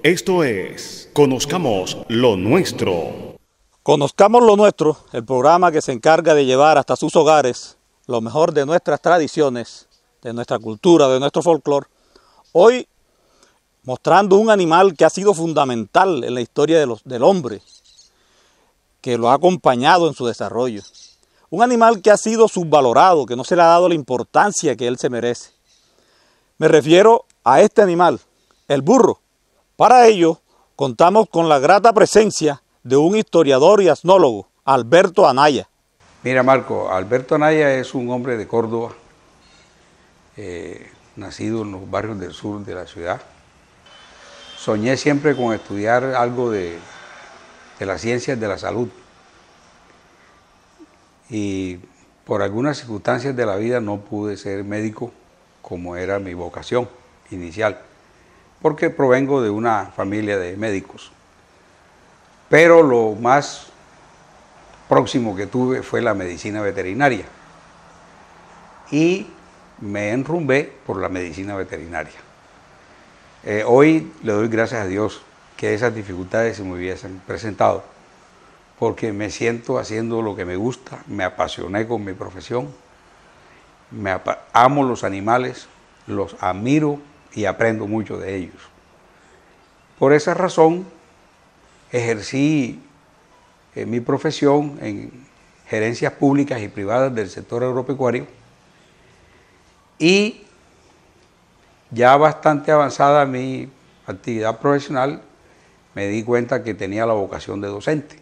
Esto es Conozcamos lo Nuestro. Conozcamos lo Nuestro, el programa que se encarga de llevar hasta sus hogares lo mejor de nuestras tradiciones, de nuestra cultura, de nuestro folclore. Hoy mostrando un animal que ha sido fundamental en la historia del hombre, que lo ha acompañado en su desarrollo. Un animal que ha sido subvalorado, que no se le ha dado la importancia que él se merece. Me refiero a este animal, el burro. Para ello, contamos con la grata presencia de un historiador y etnólogo, Alberto Anaya. Mira, Marco, Alberto Anaya es un hombre de Córdoba, nacido en los barrios del sur de la ciudad. Soñé siempre con estudiar algo de las ciencias de la salud. Y por algunas circunstancias de la vida no pude ser médico como era mi vocación inicial, porque provengo de una familia de médicos. Pero lo más próximo que tuve fue la medicina veterinaria y me enrumbé por la medicina veterinaria. Hoy le doy gracias a Dios que esas dificultades se me hubiesen presentado, porque me siento haciendo lo que me gusta, me apasioné con mi profesión, amo los animales, los admiro y aprendo mucho de ellos. Por esa razón ejercí mi profesión en gerencias públicas y privadas del sector agropecuario y ya bastante avanzada mi actividad profesional me di cuenta que tenía la vocación de docente.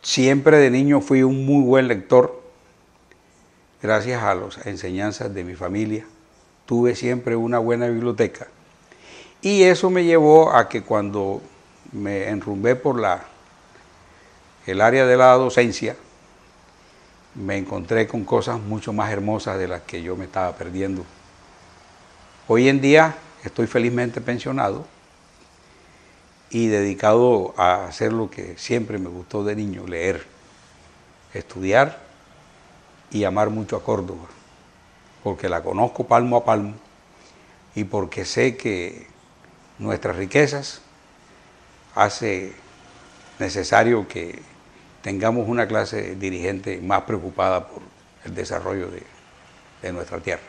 Siempre de niño fui un muy buen lector, gracias a las enseñanzas de mi familia. Tuve siempre una buena biblioteca y eso me llevó a que cuando me enrumbé por el área de la docencia, me encontré con cosas mucho más hermosas de las que yo me estaba perdiendo. Hoy en día estoy felizmente pensionado y dedicado a hacer lo que siempre me gustó de niño, leer, estudiar y amar mucho a Córdoba, porque la conozco palmo a palmo y porque sé que nuestras riquezas hace necesario que tengamos una clase dirigente más preocupada por el desarrollo de nuestra tierra.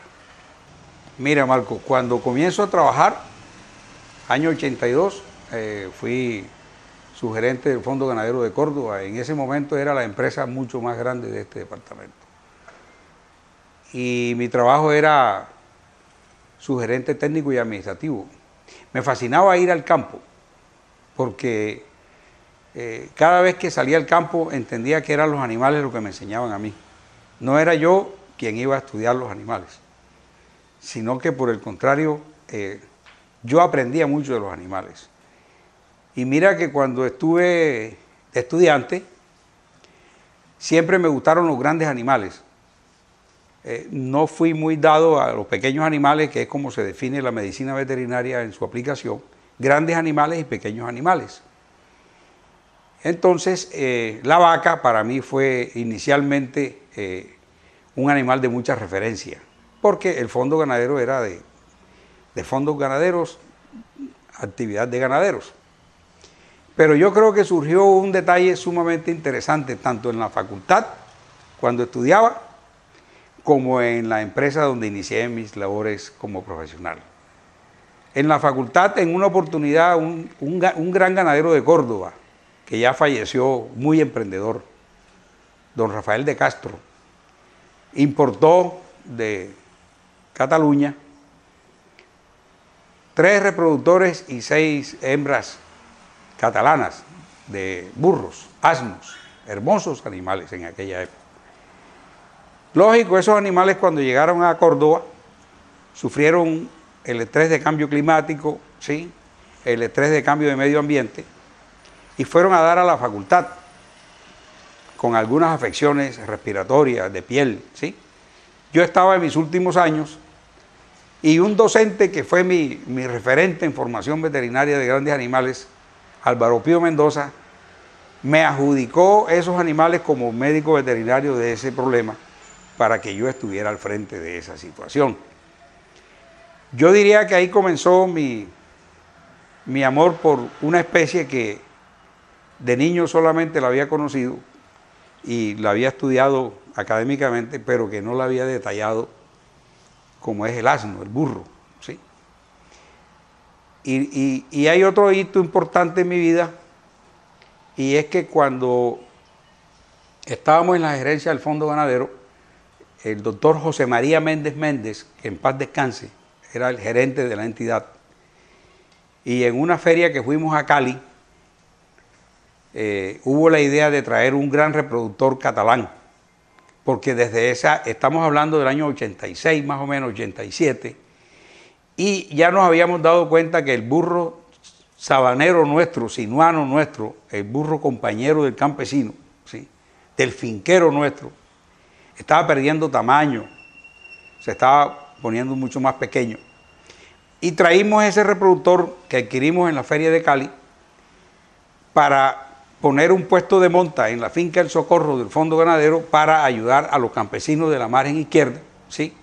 Mira, Marco, cuando comienzo a trabajar, año 82, fui subgerente del Fondo Ganadero de Córdoba. En ese momento era la empresa mucho más grande de este departamento. Y mi trabajo era subgerente técnico y administrativo. Me fascinaba ir al campo, porque cada vez que salía al campo entendía que eran los animales lo que me enseñaban a mí. No era yo quien iba a estudiar los animales, sino que por el contrario, yo aprendía mucho de los animales. Y mira que cuando estuve de estudiante, siempre me gustaron los grandes animales. No fui muy dado a los pequeños animales, que es como se define la medicina veterinaria en su aplicación, grandes animales y pequeños animales. Entonces, la vaca para mí fue inicialmente un animal de mucha referencia, porque el fondo ganadero era de fondos ganaderos, actividad de ganaderos. Pero yo creo que surgió un detalle sumamente interesante, tanto en la facultad, cuando estudiaba, como en la empresa donde inicié mis labores como profesional. En la facultad, en una oportunidad, un gran ganadero de Córdoba, que ya falleció, muy emprendedor, don Rafael de Castro, importó de Cataluña 3 reproductores y 6 hembras catalanas de burros, asnos, hermosos animales en aquella época. Lógico, esos animales cuando llegaron a Córdoba sufrieron el estrés de cambio climático, ¿sí? El estrés de cambio de medio ambiente y fueron a dar a la facultad con algunas afecciones respiratorias, de piel, ¿sí? Yo estaba en mis últimos años Y un docente que fue mi referente en formación veterinaria de grandes animales, Álvaro Pío Mendoza, me adjudicó esos animales como médico veterinario de ese problema para que yo estuviera al frente de esa situación. Yo diría que ahí comenzó mi amor por una especie que de niño solamente la había conocido y la había estudiado académicamente, pero que no la había detallado, como es el asno, el burro, ¿sí? Y hay otro hito importante en mi vida, y es que cuando estábamos en la gerencia del Fondo Ganadero, el doctor José María Méndez Méndez, que en paz descanse, era el gerente de la entidad, y en una feria que fuimos a Cali, hubo la idea de traer un gran reproductor catalán, porque desde estamos hablando del año 86, más o menos, 87, y ya nos habíamos dado cuenta que el burro sabanero nuestro, sinuano nuestro, el burro compañero del campesino, ¿sí?, del finquero nuestro, estaba perdiendo tamaño, se estaba poniendo mucho más pequeño. Y traímos ese reproductor que adquirimos en la Feria de Cali para poner un puesto de monta en la finca El Socorro del Fondo Ganadero para ayudar a los campesinos de la margen izquierda, ¿sí?,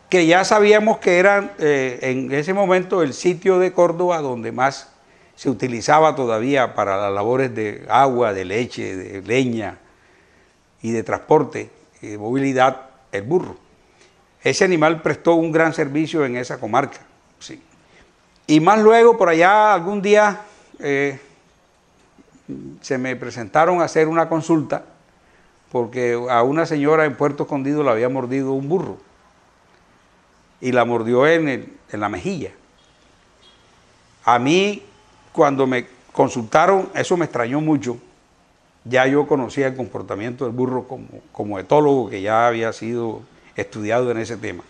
que ya sabíamos que eran en ese momento el sitio de Córdoba donde más se utilizaba todavía para las labores de agua, de leche, de leña y de transporte y de movilidad, el burro. Ese animal prestó un gran servicio en esa comarca, ¿sí? Y más luego, por allá, algún día se me presentaron a hacer una consulta porque a una señora en Puerto Escondido la había mordido un burro y la mordió en la mejilla. A mí, cuando me consultaron, eso me extrañó mucho. Ya yo conocía el comportamiento del burro como etólogo, que ya había sido estudiado en ese tema.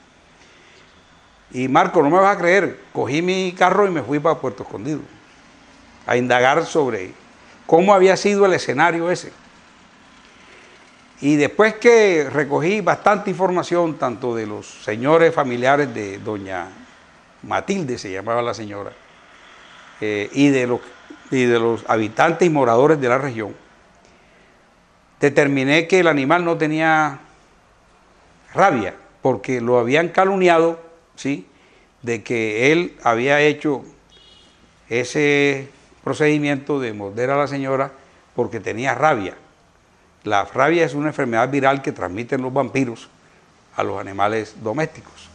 Y Marco, no me vas a creer, cogí mi carro y me fui para Puerto Escondido a indagar sobre cómo había sido el escenario ese. Y después que recogí bastante información, tanto de los señores familiares de doña Matilde, se llamaba la señora, y de los habitantes y moradores de la región, determiné que el animal no tenía rabia, porque lo habían calumniado, ¿sí?, de que él había hecho ese procedimiento de morder a la señora porque tenía rabia. La rabia es una enfermedad viral que transmiten los vampiros a los animales domésticos.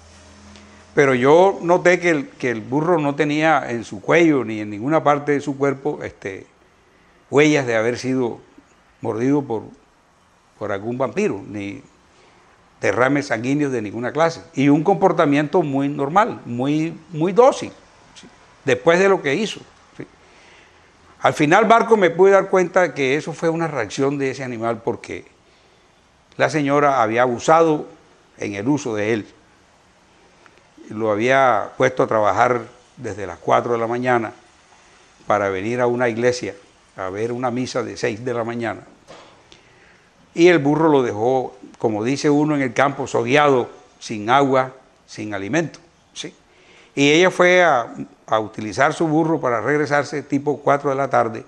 Pero yo noté que el burro no tenía en su cuello ni en ninguna parte de su cuerpo huellas de haber sido mordido por algún vampiro, ni derrames sanguíneos de ninguna clase. Y un comportamiento muy normal, muy dócil, ¿sí?, después de lo que hizo. ¿Sí? Al final, Marco, me pude dar cuenta que eso fue una reacción de ese animal porque la señora había abusado en el uso de él. Lo había puesto a trabajar desde las 4 de la mañana para venir a una iglesia a ver una misa de 6 de la mañana. Y el burro lo dejó, como dice uno en el campo, sogueado, sin agua, sin alimento, ¿sí? Y ella fue a utilizar su burro para regresarse tipo 4 de la tarde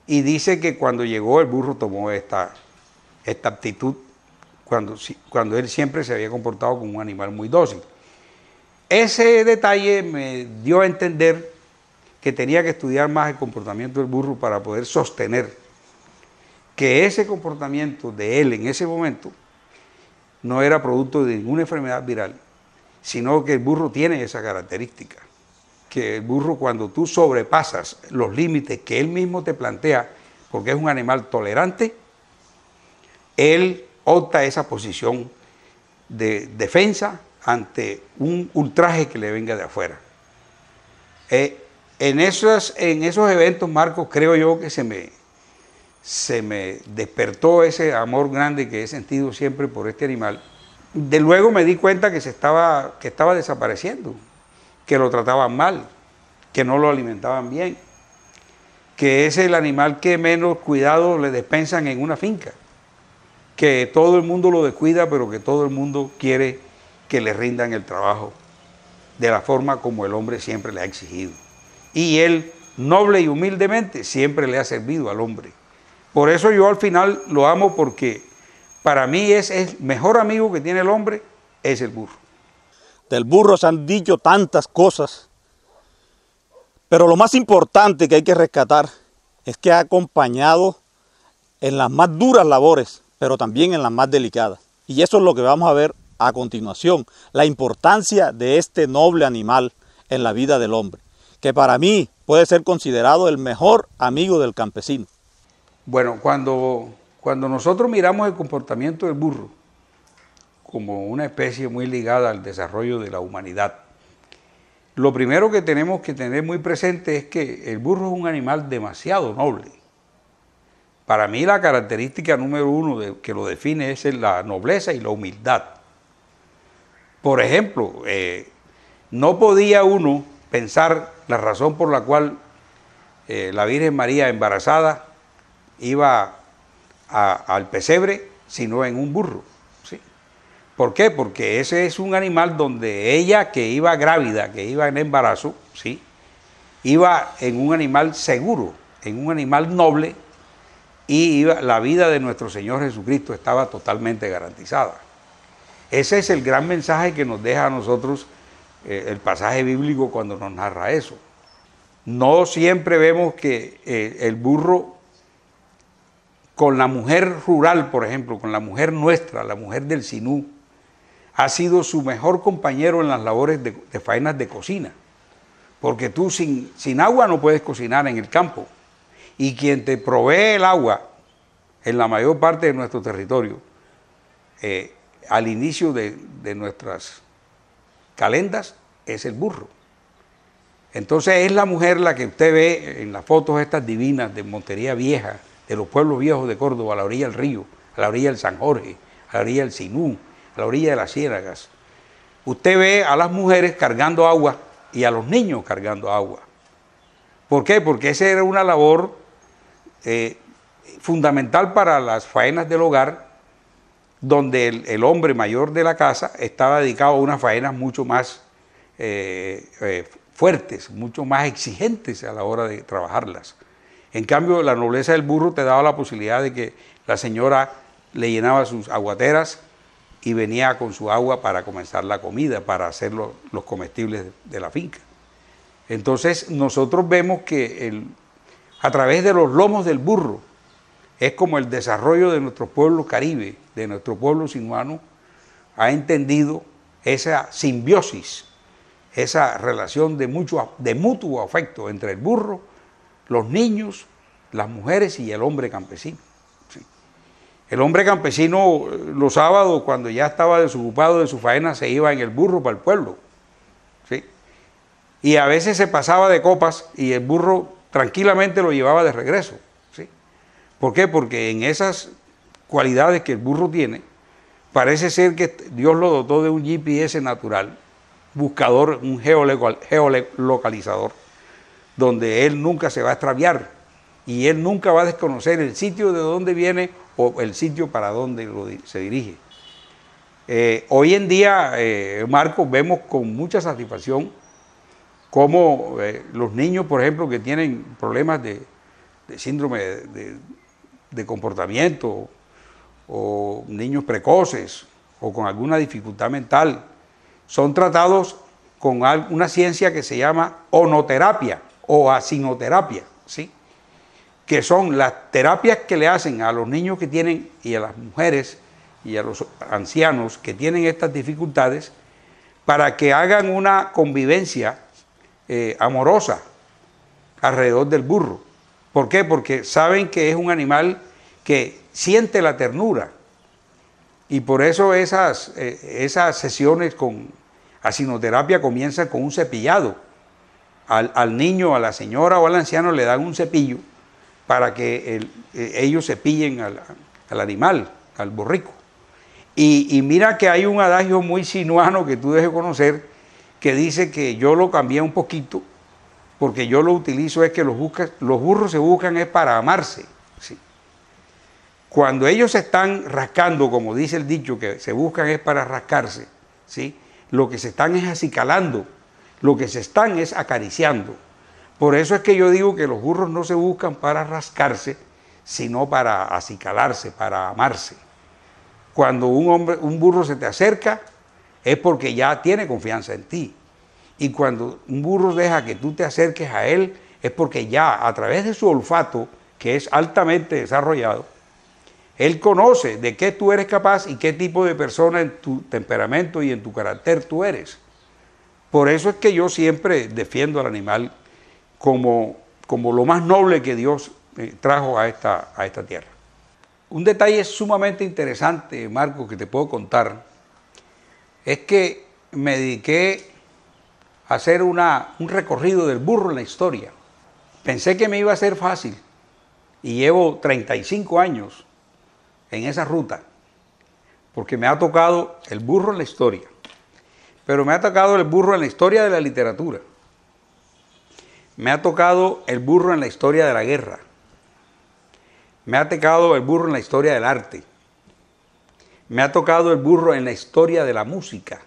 y dice que cuando llegó el burro tomó esta actitud cuando él siempre se había comportado como un animal muy dócil. Ese detalle me dio a entender que tenía que estudiar más el comportamiento del burro para poder sostener que ese comportamiento de él en ese momento no era producto de ninguna enfermedad viral, sino que el burro tiene esa característica, que el burro, cuando tú sobrepasas los límites que él mismo te plantea, porque es un animal tolerante, él opta esa posición de defensa ante un ultraje que le venga de afuera. En esos eventos, Marcos, creo yo que se me despertó ese amor grande que he sentido siempre por este animal. De luego me di cuenta que estaba desapareciendo, que lo trataban mal, que no lo alimentaban bien, que es el animal que menos cuidado le dispensan en una finca, que todo el mundo lo descuida, pero que todo el mundo quiere que le rindan el trabajo de la forma como el hombre siempre le ha exigido. Y él, noble y humildemente, siempre le ha servido al hombre. Por eso yo al final lo amo, porque para mí es el mejor amigo que tiene el hombre, es el burro. Del burro se han dicho tantas cosas, pero lo más importante que hay que rescatar es que ha acompañado en las más duras labores, pero también en las más delicadas. Y eso es lo que vamos a ver a continuación, la importancia de este noble animal en la vida del hombre, que para mí puede ser considerado el mejor amigo del campesino. Bueno, cuando nosotros miramos el comportamiento del burro como una especie muy ligada al desarrollo de la humanidad, lo primero que tenemos que tener muy presente es que el burro es un animal demasiado noble. Para mí la característica número uno que lo define es la nobleza y la humildad. Por ejemplo, no podía uno pensar la razón por la cual la Virgen María embarazada iba al pesebre, sino en un burro. ¿Sí? ¿Por qué? Porque ese es un animal donde ella, que iba grávida, que iba en embarazo, ¿sí?, iba en un animal seguro, en un animal noble, y la vida de nuestro Señor Jesucristo estaba totalmente garantizada. Ese es el gran mensaje que nos deja a nosotros el pasaje bíblico cuando nos narra eso. No siempre vemos que el burro con la mujer rural, por ejemplo, con la mujer nuestra, la mujer del Sinú, ha sido su mejor compañero en las labores de faenas de cocina. Porque tú sin agua no puedes cocinar en el campo. Y quien te provee el agua en la mayor parte de nuestro territorio, al inicio de nuestras calendas, es el burro. Entonces es la mujer la que usted ve en las fotos estas divinas de Montería Vieja, de los pueblos viejos de Córdoba, a la orilla del río, a la orilla del San Jorge, a la orilla del Sinú, a la orilla de las Ciénagas. Usted ve a las mujeres cargando agua y a los niños cargando agua. ¿Por qué? Porque esa era una labor fundamental para las faenas del hogar, donde el hombre mayor de la casa estaba dedicado a unas faenas mucho más fuertes, mucho más exigentes a la hora de trabajarlas. En cambio, la nobleza del burro te daba la posibilidad de que la señora le llenaba sus aguateras y venía con su agua para comenzar la comida, para hacer los comestibles de la finca. Entonces nosotros vemos que a través de los lomos del burro es como el desarrollo de nuestro pueblo caribe, de nuestro pueblo sinuano, ha entendido esa simbiosis, esa relación de mutuo afecto entre el burro, los niños, las mujeres y el hombre campesino. ¿Sí? El hombre campesino los sábados, cuando ya estaba desocupado de su faena, se iba en el burro para el pueblo. ¿Sí? Y a veces se pasaba de copas y el burro tranquilamente lo llevaba de regreso. ¿Sí? ¿Por qué? Porque en esas cualidades que el burro tiene, parece ser que Dios lo dotó de un GPS natural, buscador, un geolocalizador, donde él nunca se va a extraviar y él nunca va a desconocer el sitio de donde viene o el sitio para donde se dirige. Hoy en día, Marcos, vemos con mucha satisfacción cómo los niños, por ejemplo, que tienen problemas de síndrome de comportamiento, o niños precoces, o con alguna dificultad mental, son tratados con una ciencia que se llama onoterapia o asinoterapia, ¿sí?, que son las terapias que le hacen a los niños que tienen, y a las mujeres y a los ancianos que tienen estas dificultades, para que hagan una convivencia amorosa alrededor del burro. ¿Por qué? Porque saben que es un animal que siente la ternura, y por eso esas sesiones con asinoterapia comienzan con un cepillado. Al niño, a la señora o al anciano le dan un cepillo para que ellos cepillen al animal, al borrico. Y mira que hay un adagio muy sinuano que tú debes conocer, que dice que yo lo cambié un poquito, porque yo lo utilizo es que los burros se buscan es para amarse. ¿Sí? Cuando ellos se están rascando, como dice el dicho, que se buscan es para rascarse, ¿sí?, lo que se están es acicalando lo que se están es acariciando. Por eso es que yo digo que los burros no se buscan para rascarse, sino para acicalarse, para amarse. Cuando un burro se te acerca, es porque ya tiene confianza en ti. Y cuando un burro deja que tú te acerques a él, es porque ya a través de su olfato, que es altamente desarrollado, él conoce de qué tú eres capaz y qué tipo de persona en tu temperamento y en tu carácter tú eres. Por eso es que yo siempre defiendo al animal como lo más noble que Dios trajo a esta tierra. Un detalle sumamente interesante, Marco, que te puedo contar, es que me dediqué a hacer un recorrido del burro en la historia. Pensé que me iba a ser fácil y llevo 35 años en esa ruta, porque me ha tocado el burro en la historia, pero me ha tocado el burro en la historia de la literatura, me ha tocado el burro en la historia de la guerra, me ha tocado el burro en la historia del arte, me ha tocado el burro en la historia de la música,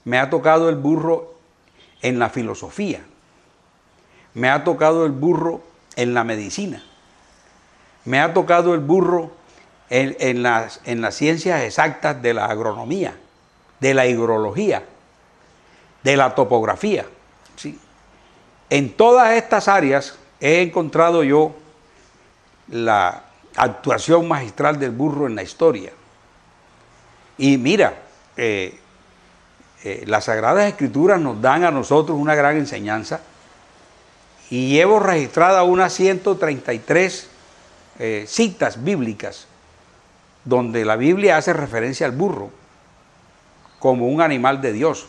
me ha tocado el burro en la filosofía, me ha tocado el burro en la medicina, me ha tocado el burro en las ciencias exactas de la agronomía, de la hidrología, de la topografía, ¿sí? En todas estas áreas he encontrado yo la actuación magistral del burro en la historia. Y mira, las Sagradas Escrituras nos dan a nosotros una gran enseñanza y llevo registrada unas 133 citas bíblicas donde la Biblia hace referencia al burro como un animal de Dios.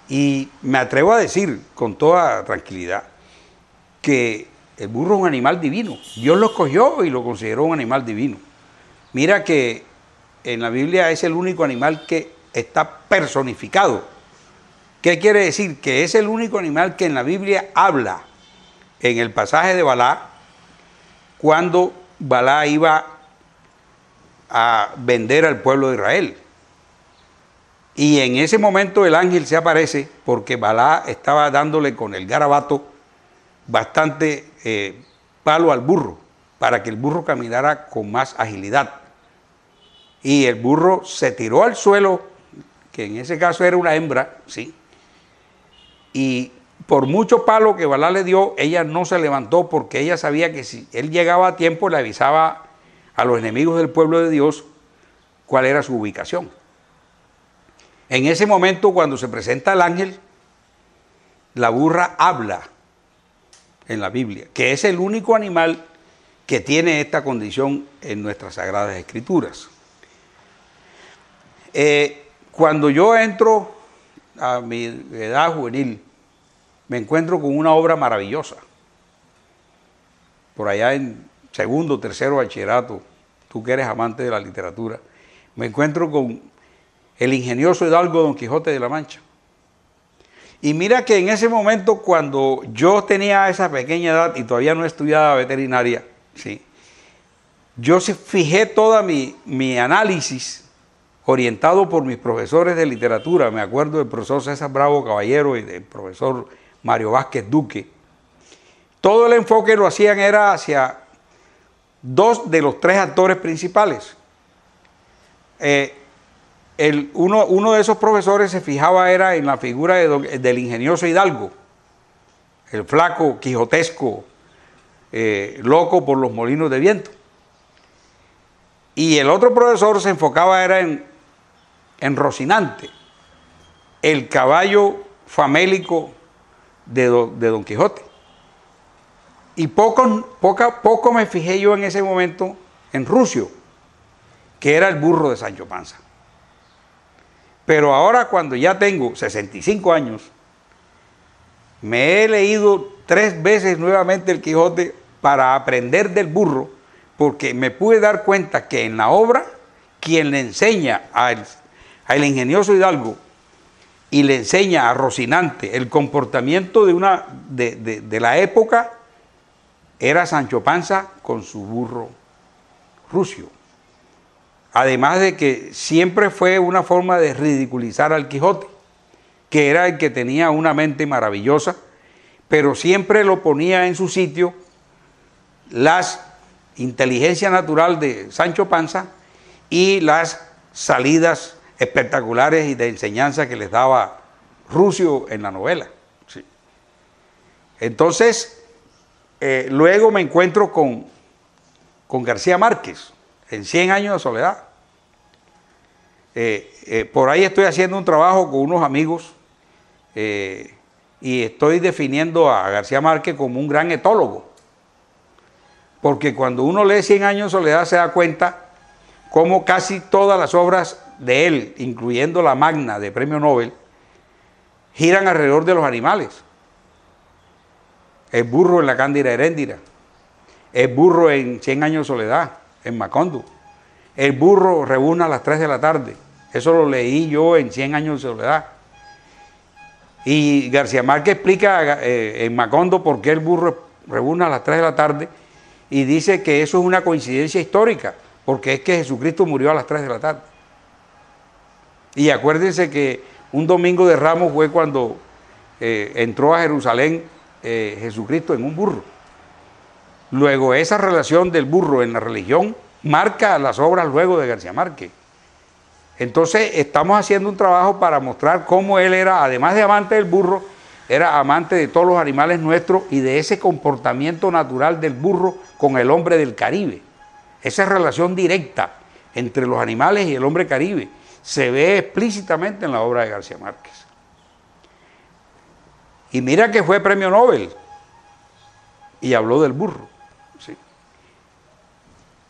Y me atrevo a decir con toda tranquilidad que el burro es un animal divino. Dios lo escogió y lo consideró un animal divino. Mira que en la Biblia es el único animal que está personificado. ¿Qué quiere decir? Que es el único animal que en la Biblia habla en el pasaje de Balá, cuando Balá iba a vender al pueblo de Israel. Y en ese momento el ángel se aparece porque Balá estaba dándole con el garabato bastante palo al burro, para que el burro caminara con más agilidad. Y el burro se tiró al suelo, que en ese caso era una hembra, ¿sí? Y por mucho palo que Balá le dio, ella no se levantó porque ella sabía que si él llegaba a tiempo le avisaba a los enemigos del pueblo de Dios cuál era su ubicación. En ese momento, cuando se presenta el ángel, la burra habla en la Biblia, que es el único animal que tiene esta condición en nuestras Sagradas Escrituras. Cuando yo entro a mi edad juvenil, me encuentro con una obra maravillosa. Por allá en segundo, tercero bachillerato, tú que eres amante de la literatura, me encuentro con el ingenioso hidalgo Don Quijote de la Mancha. Y mira que en ese momento, cuando yo tenía esa pequeña edad y todavía no estudiaba veterinaria, ¿sí?, yo fijé toda mi análisis orientado por mis profesores de literatura. Me acuerdo del profesor César Bravo Caballero y del profesor Mario Vázquez Duque. Todo el enfoque lo hacían era hacia dos de los tres actores principales. Uno de esos profesores se fijaba era en la figura del ingenioso hidalgo, el flaco, quijotesco, loco por los molinos de viento. Y el otro profesor se enfocaba era en Rocinante, el caballo famélico de Don Quijote. Y poco me fijé yo en ese momento en Rucio, que era el burro de Sancho Panza. Pero ahora, cuando ya tengo 65 años, me he leído 3 veces nuevamente el Quijote para aprender del burro, porque me pude dar cuenta que en la obra, quien le enseña al ingenioso hidalgo y le enseña a Rocinante el comportamiento de la época, era Sancho Panza con su burro Rucio. Además de que siempre fue una forma de ridiculizar al Quijote. que era el que tenía una mente maravillosa, pero siempre lo ponía en su sitio las inteligencia natural de Sancho Panza y las salidas espectaculares y de enseñanza que les daba Rucio en la novela. Sí. Entonces, luego me encuentro con García Márquez, en 100 años de soledad. Por ahí estoy haciendo un trabajo con unos amigos y estoy definiendo a García Márquez como un gran etólogo. Porque cuando uno lee 100 años de soledad se da cuenta cómo casi todas las obras de él, incluyendo la magna de Premio Nobel, giran alrededor de los animales. El burro en la Cándida Heréndira, el burro en 100 años de soledad, en Macondo, el burro reúne a las 3 de la tarde, eso lo leí yo en 100 años de soledad. Y García Márquez explica en Macondo por qué el burro reúne a las 3 de la tarde y dice que eso es una coincidencia histórica, porque es que Jesucristo murió a las 3 de la tarde. Y acuérdense que un domingo de Ramos fue cuando entró a Jerusalén Jesucristo en un burro. Luego esa relación del burro en la religión marca las obras luego de García Márquez. Entonces estamos haciendo un trabajo para mostrar cómo él era, además de amante del burro, era amante de todos los animales nuestros y de ese comportamiento natural del burro con el hombre del Caribe. Esa relación directa entre los animales y el hombre caribe se ve explícitamente en la obra de García Márquez. Y mira que fue premio Nobel y habló del burro. ¿Sí?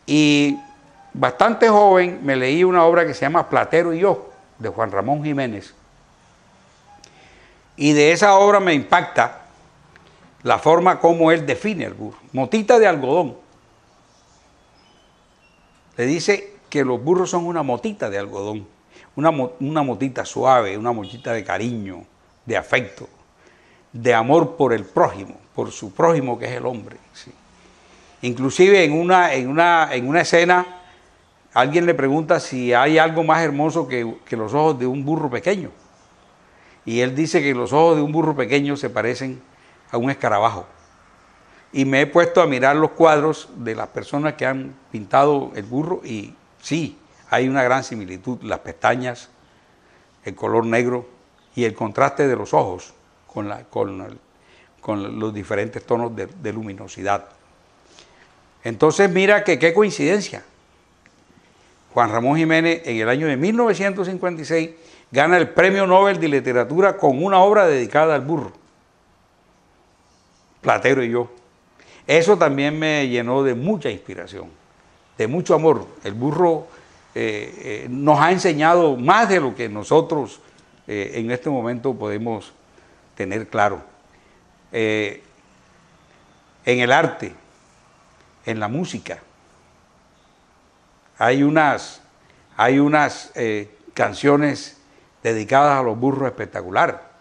Y bastante joven me leí una obra que se llama Platero y yo, de Juan Ramón Jiménez. Y de esa obra me impacta la forma como él define el burro. Motita de algodón. Le dice que los burros son una motita de algodón, una motita suave, una motita de cariño, de afecto, de amor por el prójimo, por su prójimo que es el hombre. ¿Sí? Inclusive en una escena alguien le pregunta si hay algo más hermoso que los ojos de un burro pequeño. Y él dice que los ojos de un burro pequeño se parecen a un escarabajo. Y me he puesto a mirar los cuadros de las personas que han pintado el burro y sí, hay una gran similitud. Las pestañas, el color negro y el contraste de los ojos con los diferentes tonos de luminosidad. Entonces mira que qué coincidencia. Juan Ramón Jiménez en el año de 1956 gana el Premio Nobel de Literatura con una obra dedicada al burro. Platero y yo. Eso también me llenó de mucha inspiración, de mucho amor. El burro nos ha enseñado más de lo que nosotros en este momento podemos tener claro. En el arte, en la música, hay unas canciones dedicadas a los burros espectacular.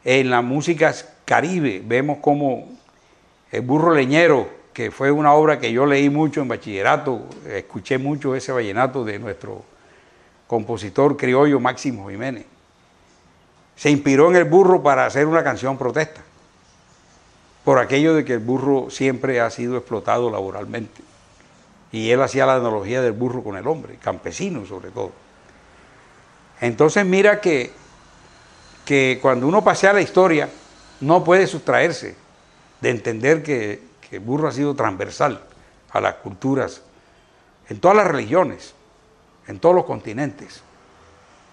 En la música caribe vemos como El burro leñero, que fue una obra que yo leí mucho en bachillerato, escuché mucho ese vallenato de nuestro compositor criollo Máximo Jiménez. Se inspiró en el burro para hacer una canción protesta, por aquello de que el burro siempre ha sido explotado laboralmente. Y él hacía la analogía del burro con el hombre, campesino sobre todo. Entonces mira que cuando uno pasea la historia, no puede sustraerse de entender que el burro ha sido transversal a las culturas, en todas las religiones, en todos los continentes,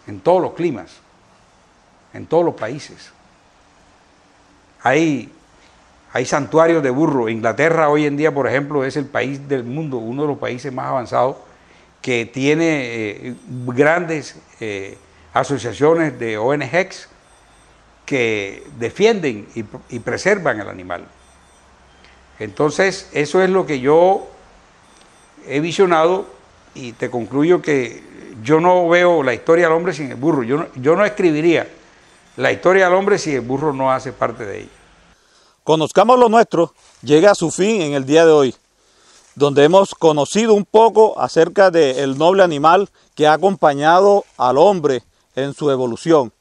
en todos los climas, en todos los países. Hay santuarios de burro. Inglaterra hoy en día, por ejemplo, es el país del mundo, uno de los países más avanzados, que tiene grandes asociaciones de ONGs que defienden y preservan el animal. Entonces, eso es lo que yo he visionado y te concluyo que yo no veo la historia del hombre sin el burro. Yo no escribiría la historia del hombre si el burro no hace parte de ella. Conozcamos lo nuestro llega a su fin en el día de hoy, donde hemos conocido un poco acerca del noble animal que ha acompañado al hombre en su evolución.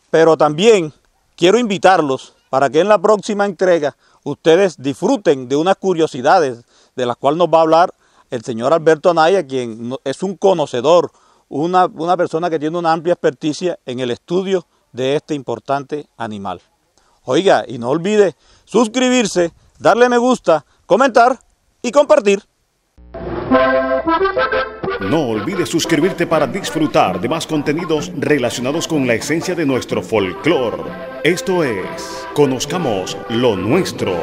pero también quiero invitarlos para que en la próxima entrega ustedes disfruten de unas curiosidades de las cuales nos va a hablar el señor Alberto Anaya, quien es un conocedor, una persona que tiene una amplia experticia en el estudio de este importante animal. Oiga, y no olvide suscribirse, darle me gusta, comentar y compartir. No olvides suscribirte para disfrutar de más contenidos relacionados con la esencia de nuestro folclore. Esto es Conozcamos lo Nuestro.